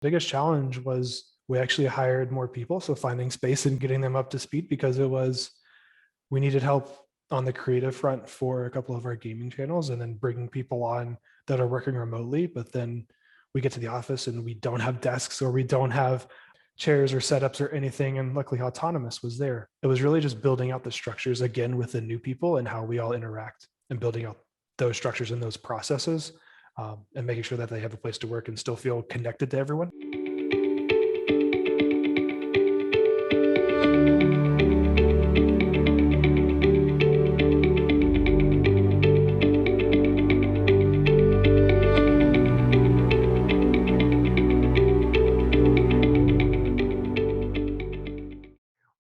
Biggest challenge was we actually hired more people. So finding space and getting them up to speed, because we needed help on the creative front for a couple of our gaming channels, and then bringing people on that are working remotely. But then we get to the office and we don't have desks, or we don't have chairs or setups or anything. And luckily Autonomous was there. It was really just building out the structures again with the new people and how we all interact, and building out those structures and those processes, and making sure that they have a place to work and still feel connected to everyone.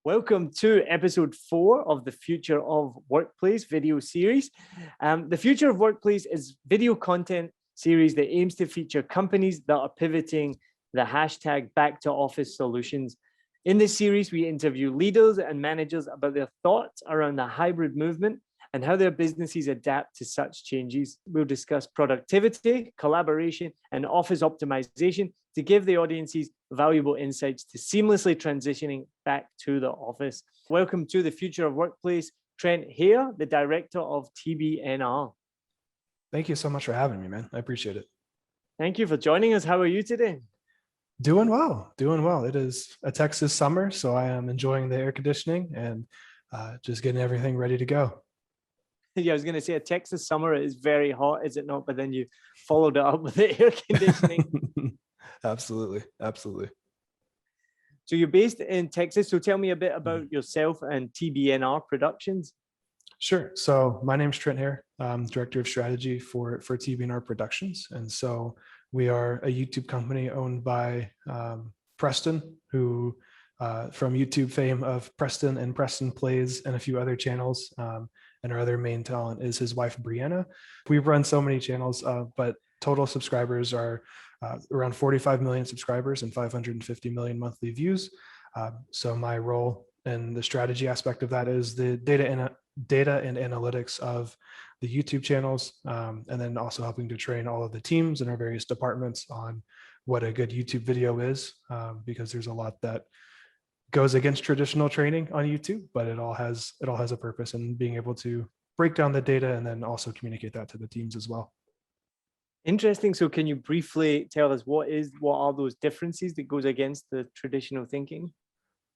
Welcome to episode 4 of the Future of Workplace video series. The Future of Workplace is video content series that aims to feature companies that are pivoting the hashtag back to office solutions. In this series, we interview leaders and managers about their thoughts around the hybrid movement and how their businesses adapt to such changes. We'll discuss productivity, collaboration, and office optimization to give the audiences valuable insights to seamlessly transitioning back to the office. Welcome to the Future of Workplace, Trent Haire, the director of TBNR. Thank you so much for having me, man. I appreciate it. Thank you for joining us. How are you today? Doing well, doing well. It is a Texas summer, so I am enjoying the air conditioning and just getting everything ready to go. Yeah, I was going to say a Texas summer is very hot, is it not? But then you followed it up with the air conditioning. Absolutely, absolutely. So you're based in Texas. So tell me a bit about yourself and TBNR Productions. Sure. So my name's Trent Haire. I'm Director of Strategy for TBNR Productions. And so we are a YouTube company owned by Preston, who from YouTube fame of Preston and Preston Plays and a few other channels. And our other main talent is his wife, Brianna. We run so many channels, but total subscribers are around 45 million subscribers and 550 million monthly views. So my role in the strategy aspect of that is the data and analytics of the YouTube channels, and then also helping to train all of the teams in our various departments on what a good YouTube video is, because there's a lot that goes against traditional training on YouTube, but it all has a purpose, and being able to break down the data and then also communicate that to the teams as well. Interesting. So can you briefly tell us what are those differences that goes against the traditional thinking?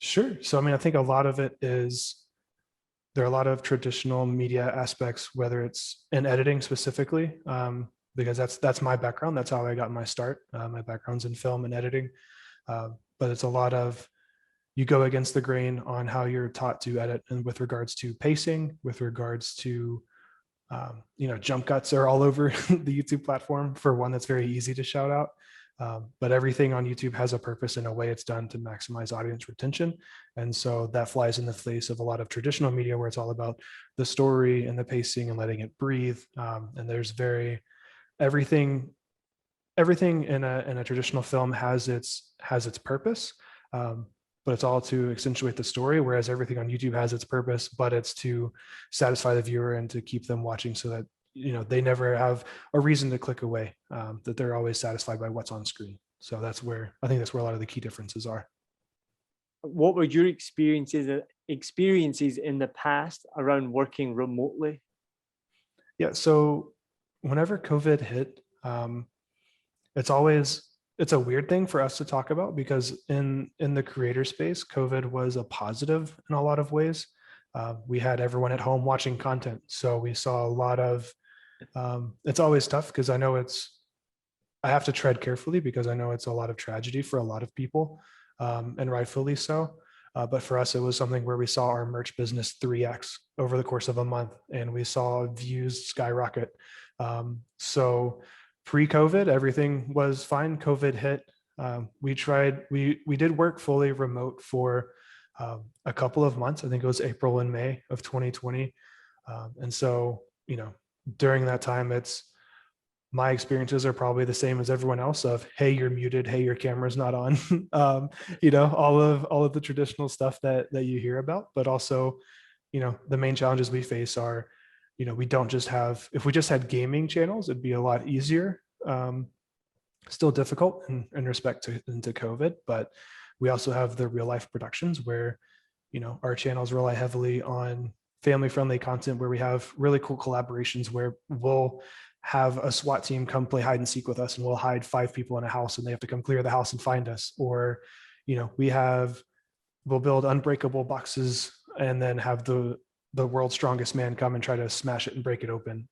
Sure. So I mean, I think a lot of it is there are a lot of traditional media aspects, whether it's in editing specifically, because that's my background. That's how I got my start. My background's in film and editing, but it's a lot of you go against the grain on how you're taught to edit, and with regards to pacing, with regards to jump cuts are all over the YouTube platform. For one, that's very easy to shout out. But everything on YouTube has a purpose and a way it's done to maximize audience retention. And so that flies in the face of a lot of traditional media where it's all about the story and the pacing and letting it breathe. And there's everything in a traditional film has its purpose. But it's all to accentuate the story, whereas everything on YouTube has its purpose, but it's to satisfy the viewer and to keep them watching so that they never have a reason to click away, that they're always satisfied by what's on screen. So I think that's where a lot of the key differences are. What were your experiences in the past around working remotely? Yeah, so whenever COVID hit, it's a weird thing for us to talk about, because in the creator space, COVID was a positive in a lot of ways. We had everyone at home watching content. So we saw a lot of, it's always tough because I have to tread carefully because I know it's a lot of tragedy for a lot of people, and rightfully so. But for us, it was something where we saw our merch business 3x over the course of a month, and we saw views skyrocket. So pre-COVID, everything was fine. COVID hit. We did work fully remote for a couple of months. I think it was April and May of 2020. And so, during that time, my experiences are probably the same as everyone else of, hey, you're muted. Hey, your camera's not on. All of the traditional stuff that you hear about, but also, the main challenges we face are, we don't just have, if we just had gaming channels, it'd be a lot easier. still difficult in respect to into COVID, but we also have the real life productions where, our channels rely heavily on family friendly content where we have really cool collaborations where we'll have a SWAT team come play hide and seek with us, and we'll hide 5 people in a house and they have to come clear the house and find us. Or, we'll build unbreakable boxes and then have the world's strongest man come and try to smash it and break it open.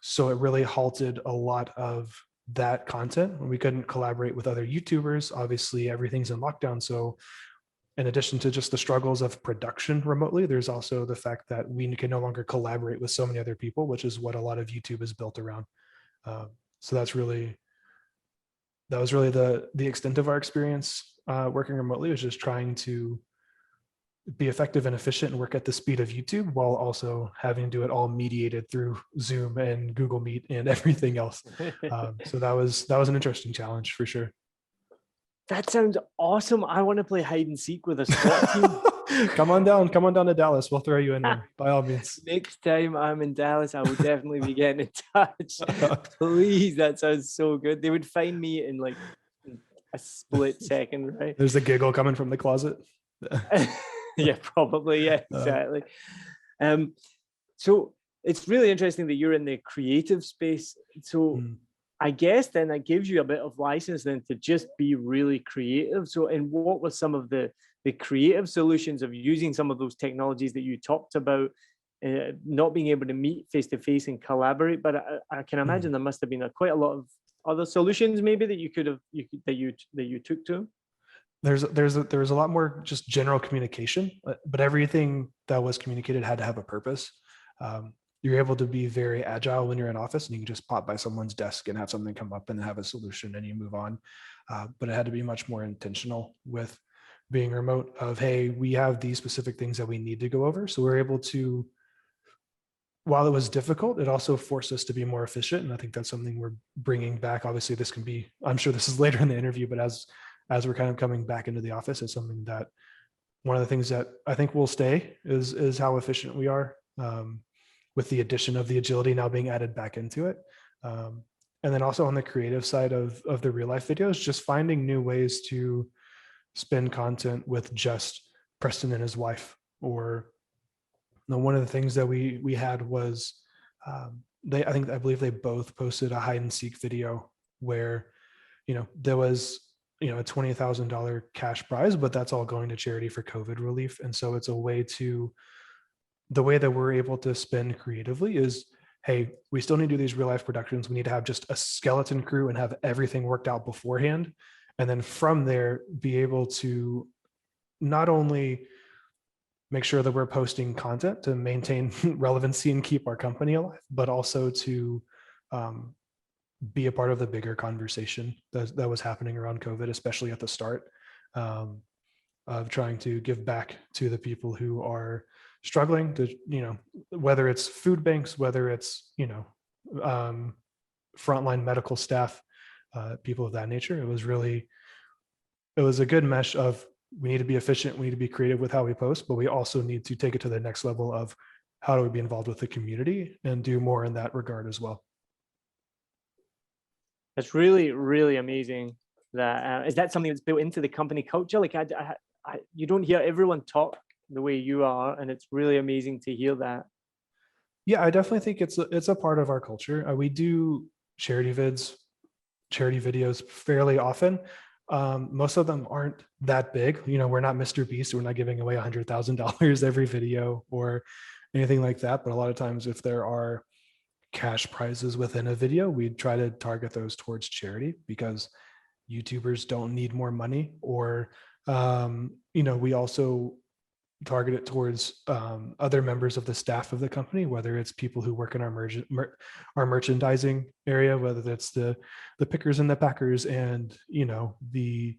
So it really halted a lot of that content. We couldn't collaborate with other YouTubers. Obviously, everything's in lockdown. So in addition to just the struggles of production remotely, there's also the fact that we can no longer collaborate with so many other people, which is what a lot of YouTube is built around. So that was really the extent of our experience working remotely, was just trying to be effective and efficient and work at the speed of YouTube while also having to do it all mediated through Zoom and Google Meet and everything else. So that was an interesting challenge for sure. That sounds awesome. I want to play hide and seek with a SWAT team. Come on down to Dallas. We'll throw you in there by all means. Next time I'm in Dallas, I will definitely be getting in touch. Please, that sounds so good. They would find me in like a split second, right? There's a giggle coming from the closet. Yeah, probably. Yeah, exactly. So it's really interesting that you're in the creative space. So I guess then that gives you a bit of license then to just be really creative. So, and what were some of the creative solutions of using some of those technologies that you talked about, not being able to meet face to face and collaborate? But I can imagine there must have been quite a lot of other solutions maybe that you took to. There was a lot more just general communication, but everything that was communicated had to have a purpose. You're able to be very agile when you're in office, and you can just pop by someone's desk and have something come up and have a solution and you move on. But it had to be much more intentional with being remote of, hey, we have these specific things that we need to go over. So we're able to, while it was difficult, it also forced us to be more efficient. And I think that's something we're bringing back. Obviously, this can be, I'm sure this is later in the interview, but as we're kind of coming back into the office, it's something that one of the things that I think will stay is how efficient we are, with the addition of the agility now being added back into it. And then also on the creative side of the real life videos, just finding new ways to spin content with just Preston and his wife. Or one of the things that we had was I believe they both posted a hide and seek video where, there was, a $20,000 cash prize, but that's all going to charity for COVID relief. And so it's a way to, the way that we're able to spin creatively is, hey, we still need to do these real life productions. We need to have just a skeleton crew and have everything worked out beforehand. And then from there, be able to not only make sure that we're posting content to maintain relevancy and keep our company alive, but also to be a part of the bigger conversation that was happening around COVID, especially at the start, of trying to give back to the people who are struggling to, whether it's food banks, whether it's, frontline medical staff, people of that nature. It was a good mesh of, we need to be efficient, we need to be creative with how we post, but we also need to take it to the next level of how do we be involved with the community and do more in that regard as well. That's really, really amazing. Is that something that's built into the company culture? Like you don't hear everyone talk the way you are, and it's really amazing to hear that. Yeah, I definitely think it's a part of our culture. We do charity videos fairly often. Most of them aren't that big. We're not Mr. Beast. We're not giving away $100,000 every video or anything like that. But a lot of times, if there are cash prizes within a video, we try to target those towards charity, because YouTubers don't need more money. Or we also target it towards other members of the staff of the company, whether it's people who work in our merchandising area, whether that's the pickers and the packers, and the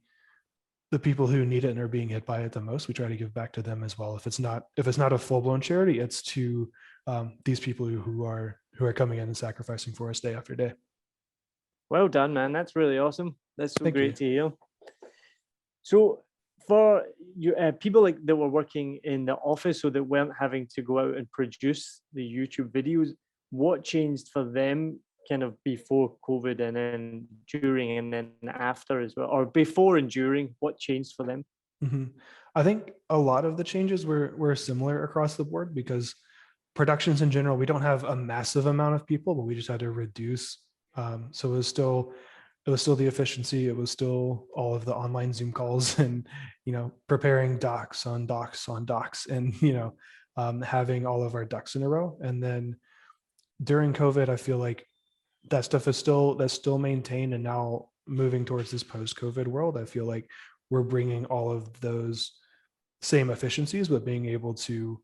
people who need it and are being hit by it the most. We try to give back to them as well. If it's not a full-blown charity, it's to these people who are coming in and sacrificing for us day after day. Well done, man. That's really awesome. That's so great to hear. So for you, people like that were working in the office, so that weren't having to go out and produce the YouTube videos, what changed for them kind of before COVID and then during and then after as well, or before and during? What changed for them? Mhm. I think a lot of the changes were similar across the board because productions in general, we don't have a massive amount of people, but we just had to reduce. So it was still the efficiency. It was still all of the online Zoom calls and, preparing docs on docs on docs and, having all of our ducks in a row. And then during COVID, I feel like that stuff that's still maintained. And now moving towards this post-COVID world, I feel like we're bringing all of those same efficiencies, but being able to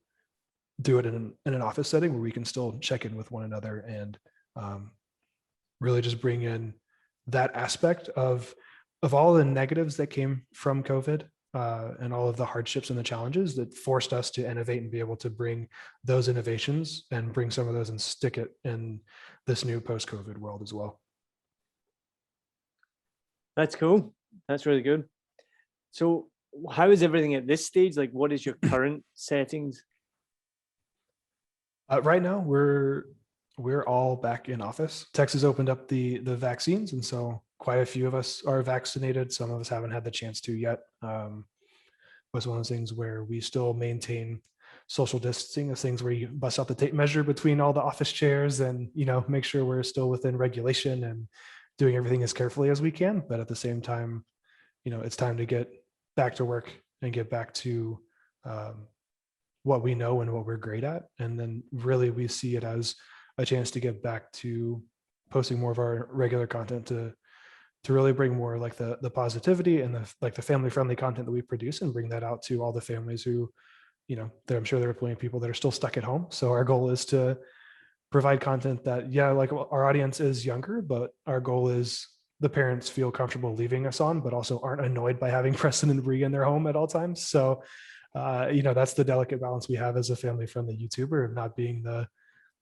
do it in an office setting where we can still check in with one another and really just bring in that aspect of all the negatives that came from COVID and all of the hardships and the challenges that forced us to innovate and be able to bring those innovations and bring some of those and stick it in this new post-COVID world as well. That's cool. That's really good. So how is everything at this stage? Like, what is your current settings? Right now, we're all back in office. Texas opened up the vaccines, and so quite a few of us are vaccinated. Some of us haven't had the chance to yet. Was one of those things where we still maintain social distancing, as things where you bust out the tape measure between all the office chairs and make sure we're still within regulation and doing everything as carefully as we can. But at the same time, it's time to get back to work and get back to what we know and what we're great at. And then really we see it as a chance to get back to posting more of our regular content to really bring more like the positivity and the family friendly content that we produce and bring that out to all the families who, I'm sure there are plenty of people that are still stuck at home. So our goal is to provide content that, like our audience is younger, but our goal is the parents feel comfortable leaving us on, but also aren't annoyed by having Preston and Bree in their home at all times. So, that's the delicate balance we have as a family-friendly YouTuber of not being the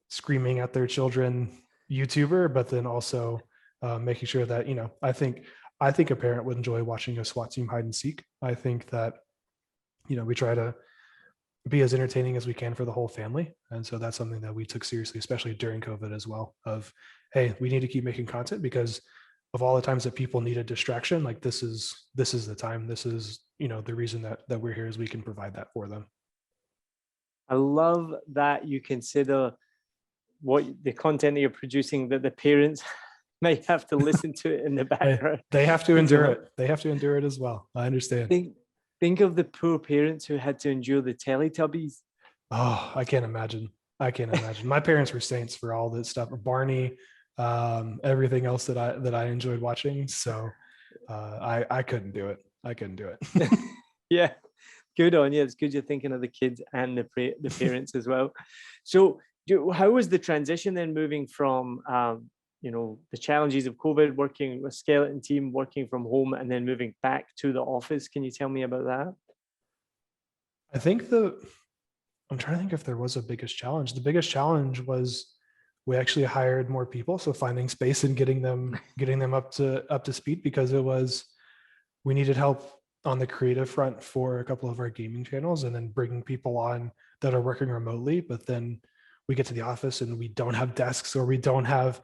screaming at their children YouTuber, but then also making sure that, I think a parent would enjoy watching a SWAT team hide and seek. I think that, we try to be as entertaining as we can for the whole family. And so that's something that we took seriously, especially during COVID as well, of, hey, we need to keep making content because of all the times that people need a distraction. Like this is the time, this is, the reason that we're here is we can provide that for them. I love that you consider what the content that you're producing that the parents might have to listen to it in the background. They have to endure it. They have to endure it as well. I understand. Think of the poor parents who had to endure the Teletubbies. Oh, I can't imagine. My parents were saints for all this stuff. Barney, everything else that I enjoyed watching. So I couldn't do it. Yeah, good on you. It's good you're thinking of the kids and the parents as well. So how was the transition then, moving from the challenges of COVID, working with a skeleton team, working from home, and then moving back to the office? Can you tell me about that? I think I'm trying to think if there was a biggest challenge. The biggest challenge was we actually hired more people. So finding space and getting them up to speed, because we needed help on the creative front for a couple of our gaming channels, and then bringing people on that are working remotely. But then we get to the office and we don't have desks, or we don't have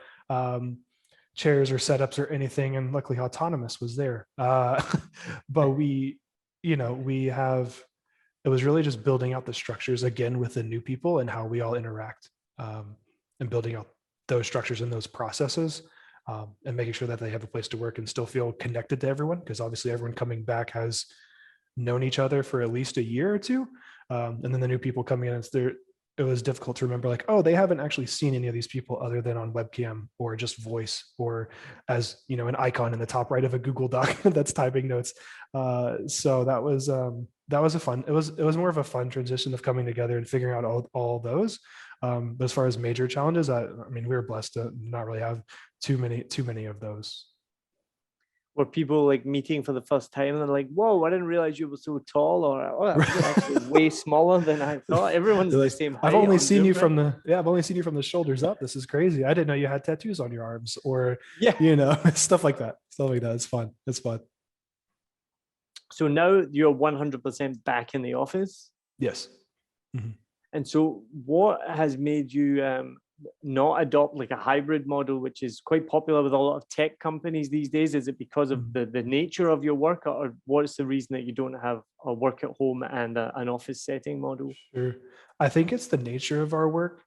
chairs or setups or anything. And luckily Autonomous was there. But it was really just building out the structures again with the new people and how we all interact, and building out those structures and those processes, and making sure that they have a place to work and still feel connected to everyone. Because obviously everyone coming back has known each other for at least a year or two. And then the new people coming in, it was difficult to remember, like, oh, they haven't actually seen any of these people other than on webcam or just voice, or as an icon in the top right of a Google Doc that's typing notes. So that was it was more of a fun transition of coming together and figuring out all those. But as far as major challenges, I mean, we were blessed to not really have too many of those. Were people like meeting for the first time and they're like, whoa, I didn't realize you were so tall, or oh, you're actually way smaller than I thought. Everyone's the same height. I've only seen you from the shoulders up. This is crazy. I didn't know you had tattoos on your arms, or stuff like that. It's fun. So now you're 100% back in the office? Yes. Mm-hmm. And so what has made you not adopt like a hybrid model, which is quite popular with a lot of tech companies these days? Is it because of the nature of your work, or what's the reason that you don't have a work at home and an office setting model? Sure. I think it's the nature of our work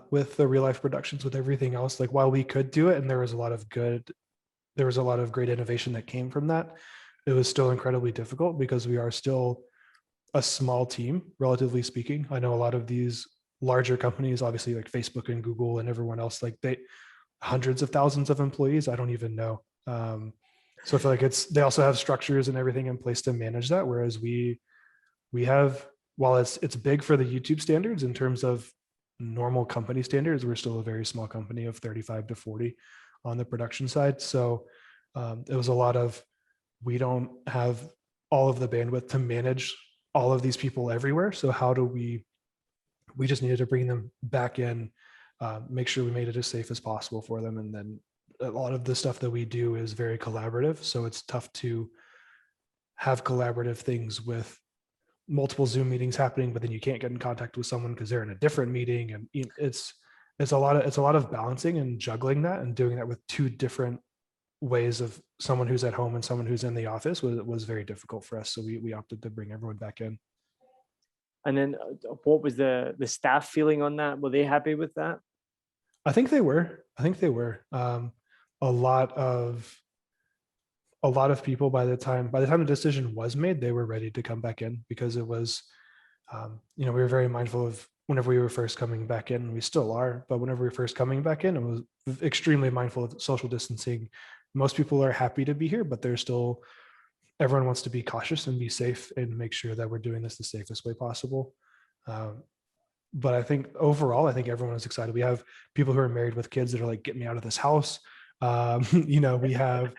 with the real life productions, with everything else. Like while we could do it, and there was a lot of great innovation that came from that, it was still incredibly difficult because we are still a small team, relatively speaking. I know a lot of these larger companies, obviously like Facebook and Google and everyone else, like they hundreds of thousands of employees. I don't even know. So I feel like they also have structures and everything in place to manage that. Whereas we have, while it's big for the YouTube standards in terms of normal company standards, we're still a very small company of 35 to 40 on the production side. So it was a lot of, we don't have all of the bandwidth to manage all of these people everywhere. So how do we just needed to bring them back in, make sure we made it as safe as possible for them. And then a lot of the stuff that we do is very collaborative. So it's tough to have collaborative things with multiple Zoom meetings happening, but then you can't get in contact with someone because they're in a different meeting. And it's a lot of balancing and juggling that and doing that with two different ways of someone who's at home and someone who's in the office was very difficult for us. So we opted to bring everyone back in. And then what was the staff feeling on that? Were they happy with that? I think they were. A lot of people, by the time the decision was made, they were ready to come back in, because it was, we were very mindful of whenever we were first coming back in, we still are, but whenever we were first coming back in, it was extremely mindful of social distancing. Most people are happy to be here, but everyone wants to be cautious and be safe and make sure that we're doing this the safest way possible. But I think overall, everyone is excited. We have people who are married with kids that are like, get me out of this house. We have,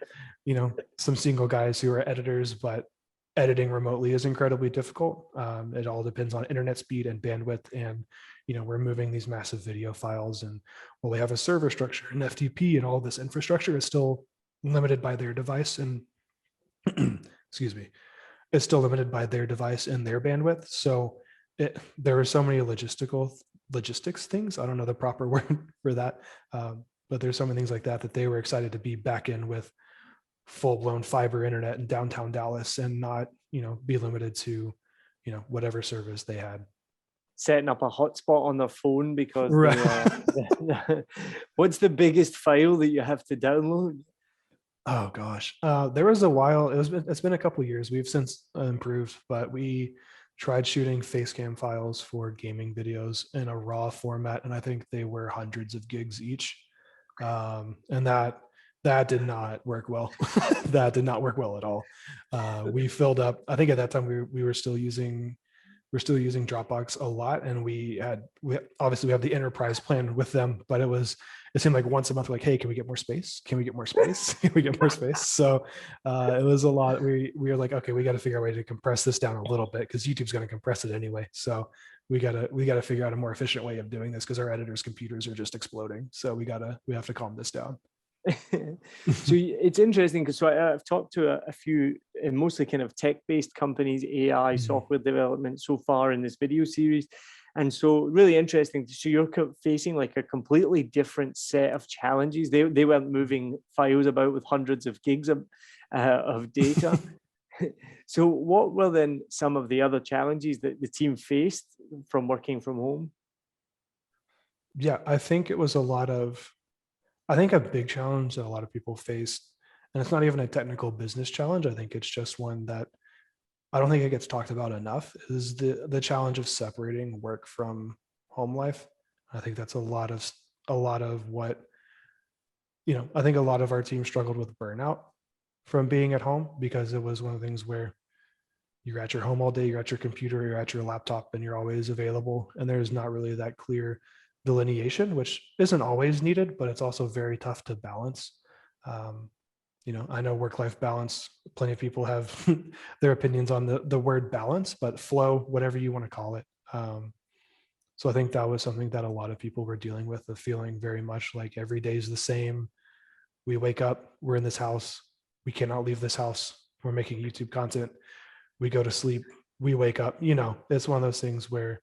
some single guys who are editors, but editing remotely is incredibly difficult. It all depends on internet speed and bandwidth. And, we're moving these massive video files, and while we have a server structure and FTP and all this infrastructure, is still limited by their device and excuse me, it's still limited by their device and their bandwidth. So there are so many logistics things. I don't know the proper word for that. But there's so many things like that they were excited to be back in with full-blown fiber internet in downtown Dallas and not, be limited to, whatever service they had. Setting up a hotspot on their phone because right. What's the biggest file that you have to download? Oh gosh, there was a while. It's been a couple of years. We've since improved, but we tried shooting face cam files for gaming videos in a raw format, and I think they were hundreds of gigs each. And that did not work well. That did not work well at all. We filled up. I think at that time we were still using Dropbox a lot, and we obviously have the enterprise plan with them, but it seemed like once a month, like, hey, can we get more space? Can we get more space? Can we get more space? So it was a lot. We were like, okay, we got to figure out a way to compress this down a little bit, because YouTube's going to compress it anyway. So we got to figure out a more efficient way of doing this, because our editors' computers are just exploding. So we have to calm this down. So it's interesting, because I've talked to a few mostly kind of tech-based companies, AI, software development so far in this video series. And so really interesting. So you're facing like a completely different set of challenges. They weren't moving files about with hundreds of gigs of data. So what were then some of the other challenges that the team faced from working from home? Yeah, I think it was a big challenge that a lot of people faced, and it's not even a technical business challenge. I think it's just one that I don't think it gets talked about enough, is the challenge of separating work from home life. I think that's a lot of what, I think a lot of our team struggled with burnout from being at home, because it was one of the things where you're at your home all day, you're at your computer, you're at your laptop, and you're always available. And there's not really that clear delineation, which isn't always needed, but it's also very tough to balance. I know work-life balance, plenty of people have their opinions on the word balance, but flow, whatever you want to call it. So I think that was something that a lot of people were dealing with, the feeling very much like every day is the same. We wake up, we're in this house, we cannot leave this house, we're making YouTube content, we go to sleep, we wake up, it's one of those things where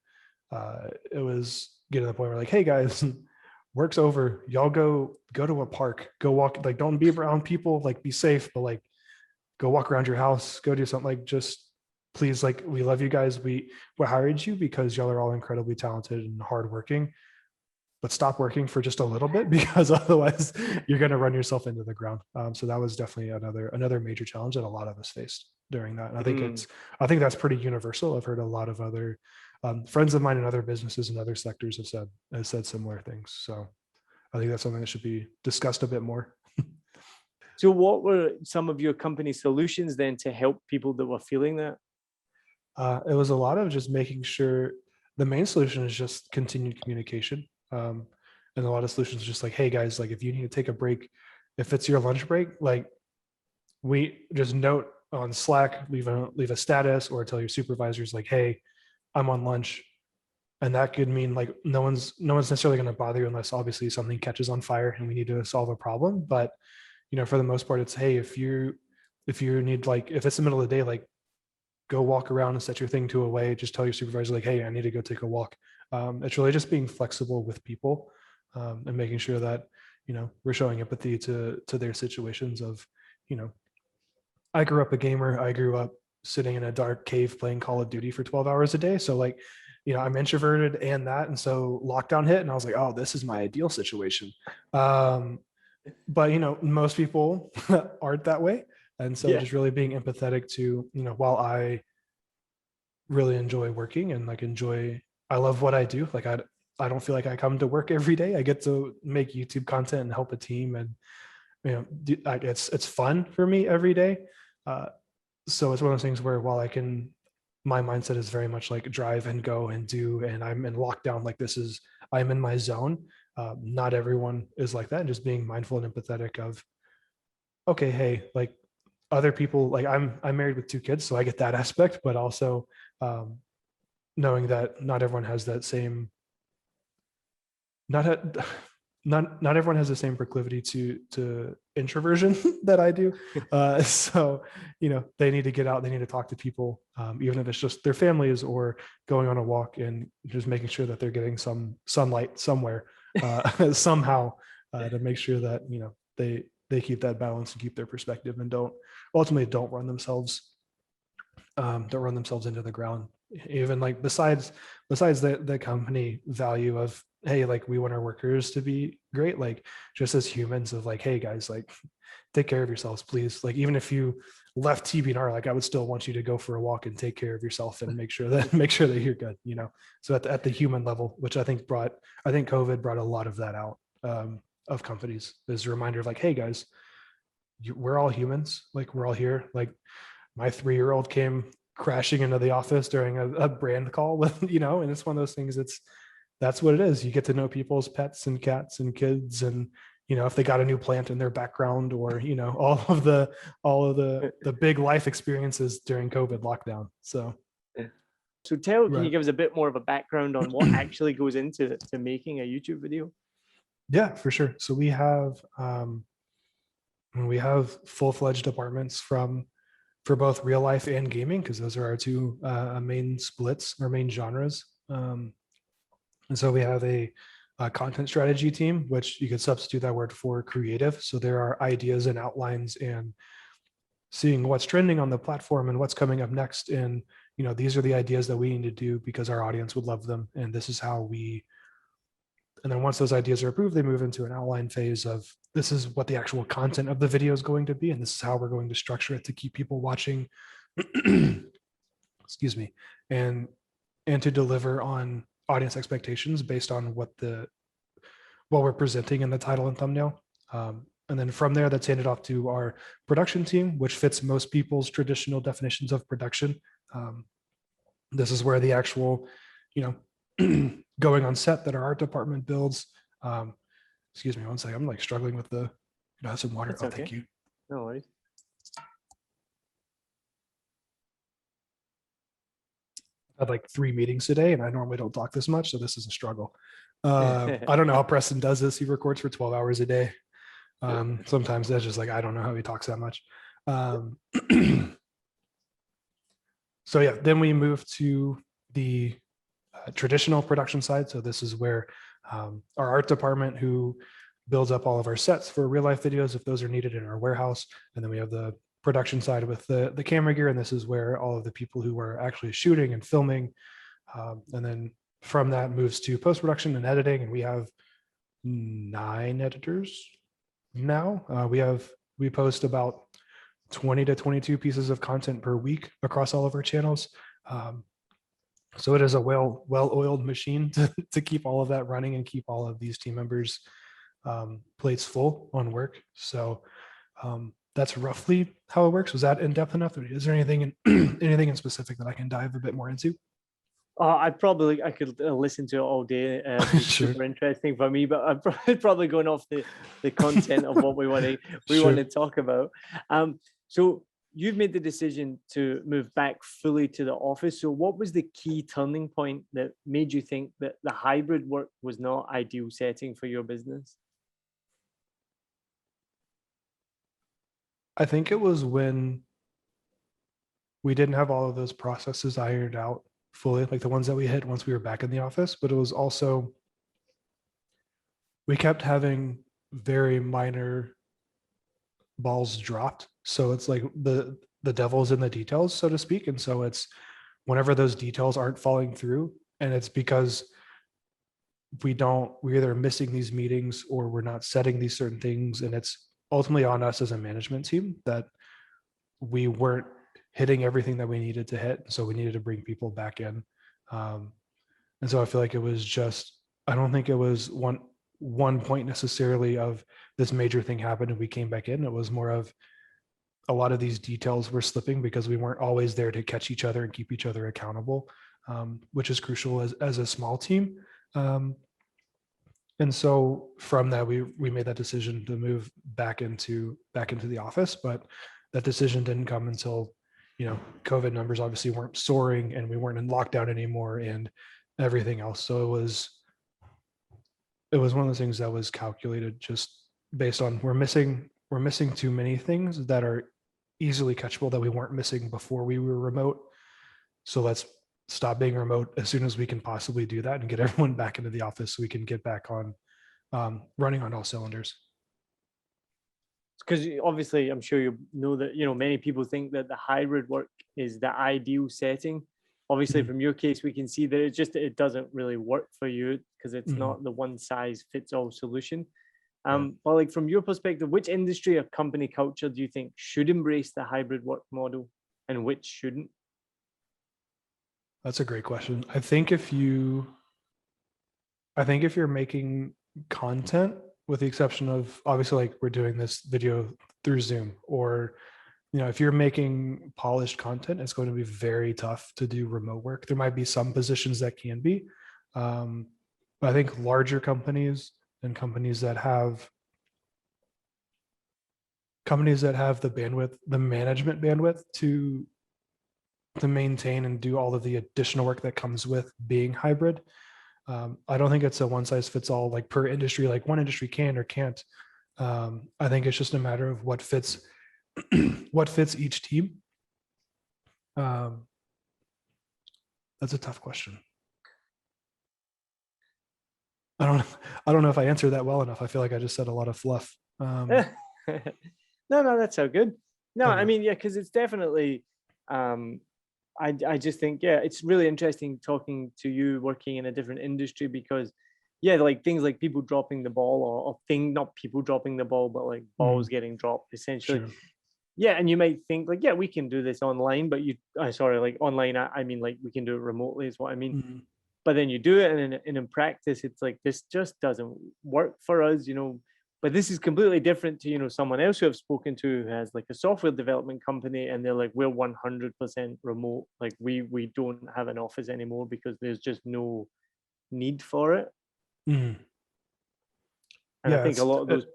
it was getting to the point where like, hey guys, work's over. Y'all go to a park, go walk, like don't be around people, like be safe, but like go walk around your house, go do something, like just please, like we love you guys. We hired you because y'all are all incredibly talented and hardworking, but stop working for just a little bit because otherwise you're going to run yourself into the ground. So that was definitely another major challenge that a lot of us faced during that. And I think that's pretty universal. I've heard a lot of other friends of mine in other businesses and other sectors have said similar things. So I think that's something that should be discussed a bit more. So what were some of your company solutions then to help people that were feeling that? It was a lot of just making sure the main solution is just continued communication. And a lot of solutions just like, hey guys, like if you need to take a break, if it's your lunch break, like we just note on Slack, leave a status or tell your supervisors like, hey, I'm on lunch. And that could mean like no one's necessarily going to bother you unless obviously something catches on fire and we need to solve a problem. But for the most part, it's, hey, if you need, like if it's the middle of the day, like go walk around and set your thing to away. Just tell your supervisor like, hey, I need to go take a walk. It's really just being flexible with people and making sure that, we're showing empathy to their situations of, I grew up a gamer. I grew up sitting in a dark cave playing Call of Duty for 12 hours a day. So like, I'm introverted and that. And so lockdown hit and I was like, oh, this is my ideal situation. But most people aren't that way. And so just really being empathetic to, while I really enjoy working and like I love what I do. Like I don't feel like I come to work every day. I get to make YouTube content and help a team, and it's fun for me every day. So it's one of those things where while my mindset is very much like drive and go and do, and I'm in lockdown, like I'm in my zone. Not everyone is like that, and just being mindful and empathetic of, okay, hey, like other people, like I'm married with 2 kids, so I get that aspect, but also knowing that not everyone has that same, not everyone has the same proclivity to introversion that I do. So they need to get out, they need to talk to people, even if it's just their families or going on a walk, and just making sure that they're getting some sunlight somewhere somehow, to make sure that they keep that balance and keep their perspective and don't run themselves into the ground. Even like besides the company value of, hey, like we want our workers to be great, like just as humans of like, hey guys, like take care of yourselves, please. Like even if you left TBNR, like I would still want you to go for a walk and take care of yourself and make sure that you're good, so at the human level, which I think COVID brought a lot of that out, of companies, is a reminder of like, hey guys, we're all humans, like we're all here. Like my 3-year-old came crashing into the office during a brand call with, and it's one of those things, that's what it is. You get to know people's pets and cats and kids, and if they got a new plant in their background, or all of the big life experiences during COVID lockdown. So can you give us a bit more of a background on what actually goes into making a YouTube video? Yeah, for sure. So we have full-fledged departments for both real life and gaming, because those are our 2 main splits, our main genres. And so we have a content strategy team, which you could substitute that word for creative. So there are ideas and outlines and seeing what's trending on the platform and what's coming up next. And, these are the ideas that we need to do because our audience would love them. And this is how and then once those ideas are approved, they move into an outline phase of, this is what the actual content of the video is going to be. And this is how we're going to structure it to keep people watching, excuse me, and to deliver on audience expectations based on what we're presenting in the title and thumbnail. And then from there, that's handed off to our production team, which fits most people's traditional definitions of production. This is where the actual, going on set that our art department builds. Excuse me one second. I'm like struggling with have some water. That's okay. Thank you. No worries. I had like 3 meetings today, and I normally don't talk this much, so this is a struggle. I don't know how Preston does this. He records for 12 hours a day. Sometimes that's just like, I don't know how he talks that much. So yeah, then we move to the traditional production side. So this is where our art department, who builds up all of our sets for real life videos, if those are needed in our warehouse. And then we have the production side with the camera gear. And this is where all of the people who are actually shooting and filming. And then from that moves to post-production and editing. And we have 9 editors now. We post about 20 to 22 pieces of content per week across all of our channels. So it is a well-oiled machine to keep all of that running and keep all of these team members plates full on work. So that's roughly how it works. Was that in depth enough? Is there anything anything in specific that I can dive a bit more into? I could listen to it all day. It's Sure. super interesting for me, but I'm probably going off the content of what we want to Sure. talk about. So you've made the decision to move back fully to the office. So what was the key turning point that made you think that the hybrid work was not ideal setting for your business? I think it was when we didn't have all of those processes ironed out fully, like the ones that we hit once we were back in the office, but it was also, we kept having very minor balls dropped. So it's like the devil's in the details, so to speak. And so it's whenever those details aren't falling through, and it's because we're either missing these meetings or we're not setting these certain things. And it's ultimately on us as a management team that we weren't hitting everything that we needed to hit. So we needed to bring people back in. And so I feel like it was just, I don't think it was one point necessarily of this major thing happened and we came back in. It was more of a lot of these details were slipping because we weren't always there to catch each other and keep each other accountable, which is crucial as a small team. And so from that, we made that decision to move back into the office, but that decision didn't come until, COVID numbers obviously weren't soaring and we weren't in lockdown anymore and everything else. So it was one of those things that was calculated just based on we're missing too many things that are easily catchable that we weren't missing before we were remote. So let's stop being remote as soon as we can possibly do that and get everyone back into the office so we can get back on running on all cylinders. Because obviously I'm sure you know that many people think that the hybrid work is the ideal setting. Obviously from your case we can see that it doesn't really work for you because it's not the one size fits all solution. But like from your perspective, which industry or company culture do you think should embrace the hybrid work model and which shouldn't? That's a great question. I think if you're making content, with the exception of obviously like we're doing this video through Zoom, or if you're making polished content, it's going to be very tough to do remote work. There might be some positions that can be, but I think larger companies and companies that have the bandwidth, the management bandwidth to maintain and do all of the additional work that comes with being hybrid. I don't think it's a one size fits all, like per industry, like one industry can or can't. I think it's just a matter of what fits each team. That's a tough question. I don't know if I answered that well enough. I feel like I just said a lot of fluff. No, that's so good. No, I mean, yeah, because it's definitely, I just think, yeah, it's really interesting talking to you working in a different industry because, yeah, like things like people dropping the ball not people dropping the ball, but like balls getting dropped essentially. Sure. Yeah, and you might think like, yeah, we can do this online, but like online, I mean, like we can do it remotely is what I mean. But then you do it and in practice, it's like, this just doesn't work for us, but this is completely different to, someone else who I've spoken to who has like a software development company and they're like, we're 100% remote. Like we don't have an office anymore because there's just no need for it. And I think a lot of those.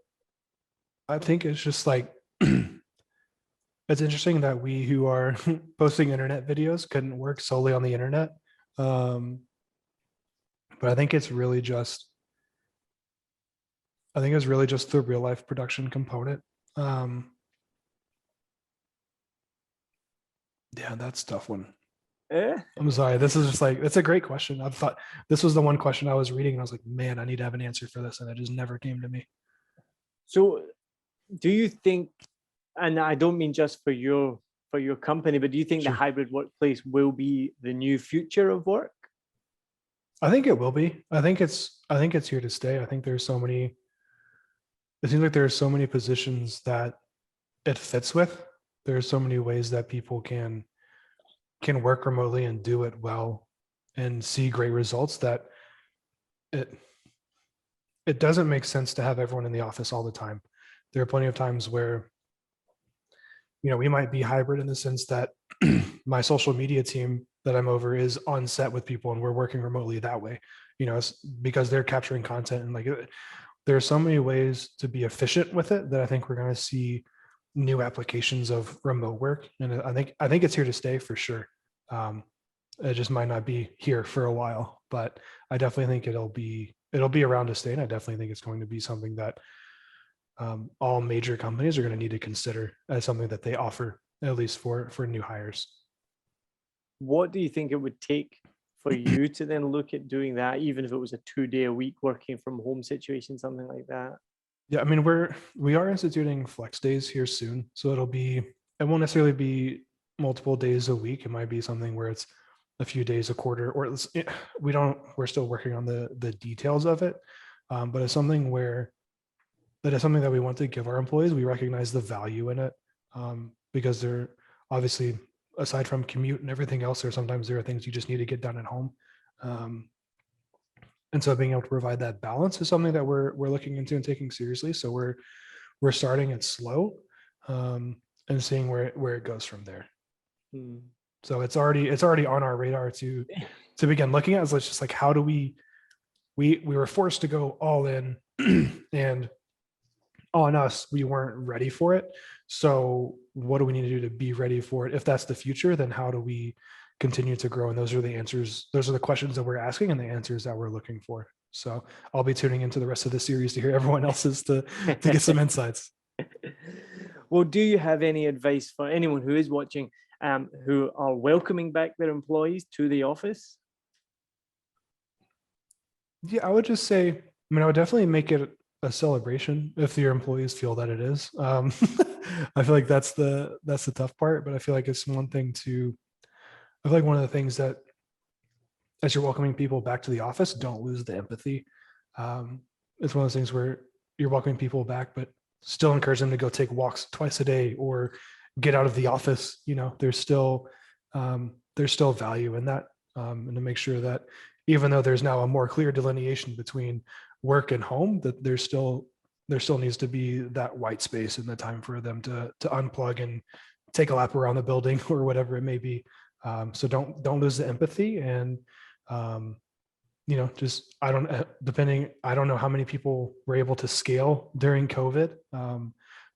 I think it's just like, it's interesting that we who are posting internet videos couldn't work solely on the internet. But I think it's really just the real life production component. Yeah, that's a tough one. Eh? I'm sorry. This is just like, it's a great question. I thought this was the one question I was reading and I was like, man, I need to have an answer for this. And it just never came to me. So do you think, and I don't mean just for your company, but do you think the Sure. hybrid workplace will be the new future of work? I think it will be. I think it's here to stay. I think there's so many, it seems like there's so many positions that it fits with. There's so many ways that people can work remotely and do it well and see great results that it it doesn't make sense to have everyone in the office all the time. There are plenty of times where, we might be hybrid in the sense that my social media team that I'm over is on set with people and we're working remotely that way, it's because they're capturing content and like there are so many ways to be efficient with it that I think we're going to see new applications of remote work. And I think it's here to stay for sure. It just might not be here for a while, but I definitely think it'll be around to stay. And I definitely think it's going to be something that all major companies are going to need to consider as something that they offer, at least for new hires. What do you think it would take for you to then look at doing that, even if it was a 2-day a week working from home situation, something like that? Yeah, I mean, we are instituting flex days here soon. So it won't necessarily be multiple days a week. It might be something where it's a few days a quarter, or we're still working on the details of it. But it's something that is something that we want to give our employees. We recognize the value in it, because they're obviously, aside from commute and everything else, sometimes there are things you just need to get done at home. And so being able to provide that balance is something that we're looking into and taking seriously. So we're starting it slow, and seeing where it goes from there. Hmm. So it's already on our radar to begin looking at. So it's just like, how do we were forced to go all in and on us, we weren't ready for it. So what do we need to do to be ready for it? If that's the future, then how do we continue to grow? And those are the answers. Those are the questions that we're asking and the answers that we're looking for. So I'll be tuning into the rest of the series to hear everyone else's to get some insights. Well, do you have any advice for anyone who is watching, who are welcoming back their employees to the office? Yeah, I would just say, I mean, I would definitely make it a celebration if your employees feel that it is. I feel like that's the tough part, but I feel like it's one thing I feel like one of the things that as you're welcoming people back to the office, don't lose the empathy. It's one of those things where you're welcoming people back, but still encourage them to go take walks twice a day or get out of the office. There's still value in that, and to make sure that even though there's now a more clear delineation between work and home, that there still needs to be that white space in the time for them to unplug and take a lap around the building or whatever it may be. So don't lose the empathy. And just I don't know how many people were able to scale during COVID,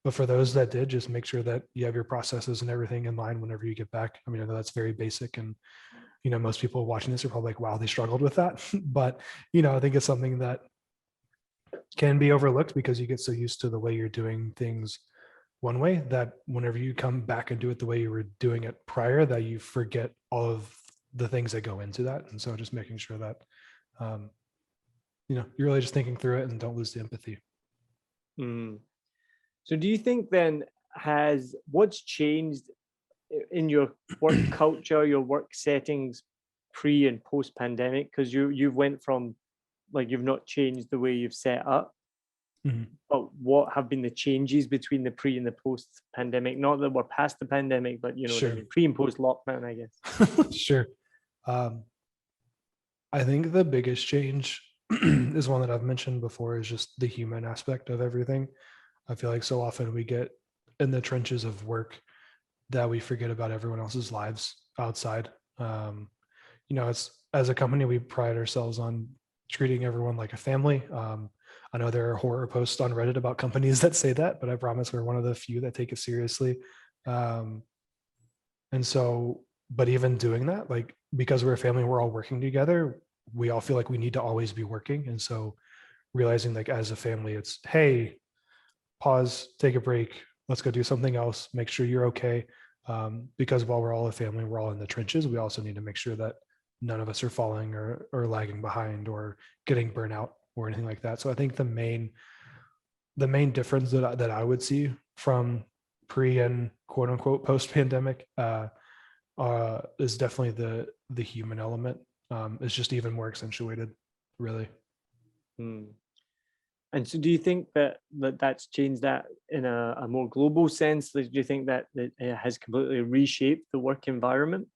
but for those that did, just make sure that you have your processes and everything in line whenever you get back. I mean, I know that's very basic, and most people watching this are probably like, wow, they struggled with that. But I think it's something that can be overlooked because you get so used to the way you're doing things one way that whenever you come back and do it the way you were doing it prior, that you forget all of the things that go into that. And so just making sure that you're really just thinking through it and don't lose the empathy. Mm. So do you think then what's changed in your work culture, your work settings pre and post pandemic? Because you went from, like, you've not changed the way you've set up. Mm-hmm. But what have been the changes between the pre and the post pandemic? Not that we're past the pandemic, but Sure. what I mean, pre and post lockdown, I guess. Sure. I think the biggest change is one that I've mentioned before, is just the human aspect of everything. I feel like so often we get in the trenches of work that we forget about everyone else's lives outside. It's, as a company, we pride ourselves on treating everyone like a family. I know there are horror posts on Reddit about companies that say that, but I promise we're one of the few that take it seriously. And so, but even doing that, like, because we're a family, we're all working together, we all feel like we need to always be working. And so realizing, like, as a family, it's, hey, pause, take a break, let's go do something else, make sure you're okay. because while we're all a family, we're all in the trenches. We also need to make sure that none of us are falling or lagging behind or getting burnout or anything like that. So I think the main difference that I would see from pre and quote unquote post pandemic is definitely the human element. It's just even more accentuated, really. And so do you think that's changed that in a more global sense? Do you think that it has completely reshaped the work environment?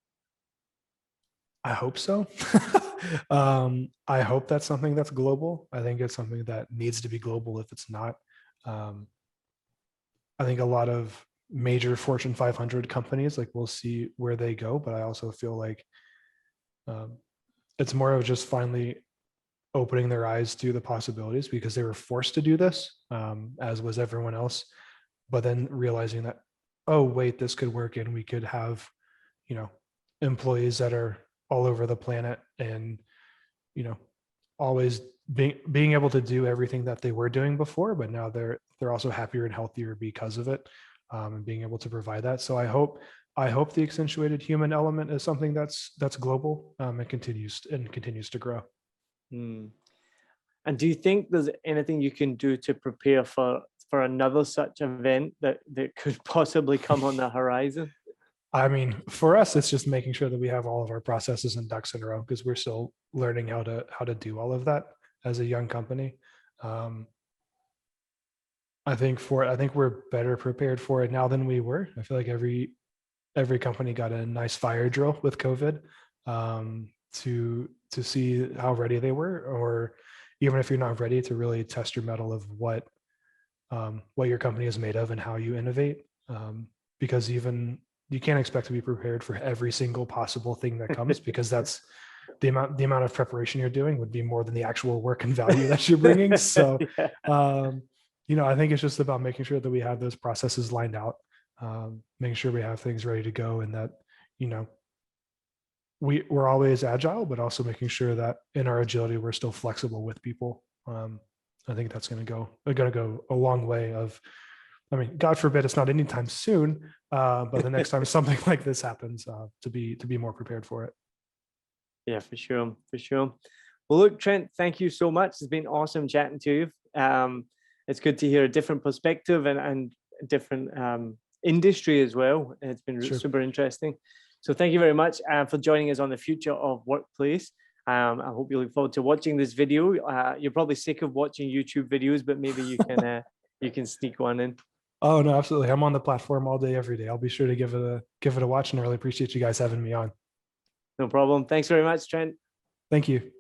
I hope so. I hope that's something that's global. I think it's something that needs to be global if it's not. I think a lot of major Fortune 500 companies, like, we'll see where they go, but I also feel like it's more of just finally opening their eyes to the possibilities, because they were forced to do this, as was everyone else, but then realizing that, oh wait, this could work, and we could have, employees that are all over the planet, and always being able to do everything that they were doing before, but now they're also happier and healthier because of it, and being able to provide that. So I hope the accentuated human element is something that's global, and continues to grow. And do you think there's anything you can do to prepare for another such event that could possibly come on the horizon? I mean, for us, it's just making sure that we have all of our processes and ducks in a row, because we're still learning how to do all of that as a young company. I think we're better prepared for it now than we were. I feel like every company got a nice fire drill with COVID, to see how ready they were, or even if you're not ready, to really test your mettle of what your company is made of and how you innovate. Because even you can't expect to be prepared for every single possible thing that comes, because that's the amount of preparation you're doing would be more than the actual work and value that you're bringing. So, I think it's just about making sure that we have those processes lined out, making sure we have things ready to go, and that, we're always agile, but also making sure that in our agility, we're still flexible with people. I think that's going to go a long way of, I mean, God forbid it's not anytime soon, but the next time something like this happens, to be more prepared for it. Yeah, for sure. Well, look, Trent, thank you so much. It's been awesome chatting to you. It's good to hear a different perspective and different industry as well. It's been super interesting. So thank you very much for joining us on the future of workplace. I hope you look forward to watching this video. You're probably sick of watching YouTube videos, but maybe you can you can sneak one in. Oh no, absolutely. I'm on the platform all day, every day. I'll be sure to give it a watch, and I really appreciate you guys having me on. No problem. Thanks very much, Trent. Thank you.